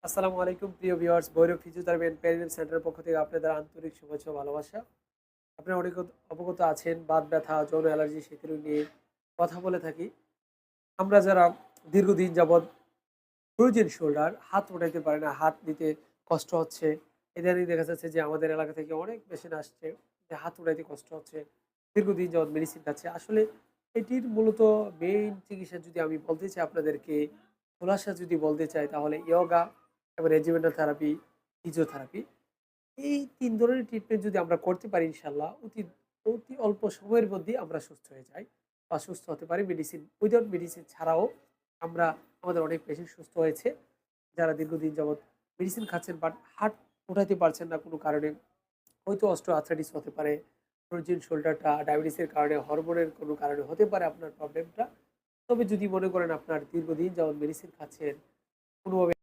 আসসালামু আলাইকুম প্রিয় ভিউয়ার্স, ভৈরব ফিজিওথেরাপি অ্যান্ড প্যারিনেম সেন্টারের পক্ষ থেকে আপনাদের আন্তরিক শুভেচ্ছা ও ভালোবাসা। আপনারা অনেক অবগত আছেন বাত ব্যথা, যৌন অ্যালার্জি, শিথিল নিয়ে কথা বলে থাকি। আমরা যারা দীর্ঘদিন যাবৎ ফ্রোজেন শোল্ডার হাত উঠাইতে পারে না, হাত দিতে কষ্ট হচ্ছে। ইদানিং দেখা যাচ্ছে যে আমাদের এলাকা থেকে অনেক পেশেন্ট আসছে যে হাত উঠাইতে কষ্ট হচ্ছে। দীর্ঘদিন যাবৎ মেডিসিন খাচ্ছে। আসলে এটির মূলত মেইন চিকিৎসা যদি আমি বলতে চাই আপনাদেরকে, খোলাসা যদি বলতে চাই তাহলে ইয়োগা এবং রেজিমেন্টাল থেরাপি, ফিজিওথেরাপি এই ৩ ধরনের ট্রিটমেন্ট যদি আমরা করতে পারি ইনশাআল্লাহ অতি অতি অল্প সময়ের মধ্যেই আমরা সুস্থ হয়ে যাই বা সুস্থ হতে পারি। মেডিসিন উইদাউট মেডিসিন ছাড়াও আমরা আমাদের অনেক পেশেন্ট সুস্থ হয়েছে। যারা দীর্ঘদিন যাবৎ মেডিসিন খাচ্ছেন বাট হার্ট উঠাইতে পারছেন না কোনো কারণে। হয়তো অস্টিওআর্থ্রাইটিস হতে পারে, ফ্রোজেন শোল্ডারটা ডায়াবেটিসের কারণে, হরমোনের কোনো কারণে হতে পারে আপনার প্রবলেমটা। তবে যদি মনে করেন আপনার দীর্ঘদিন যাবৎ মেডিসিন খাচ্ছেন, কোনোভাবে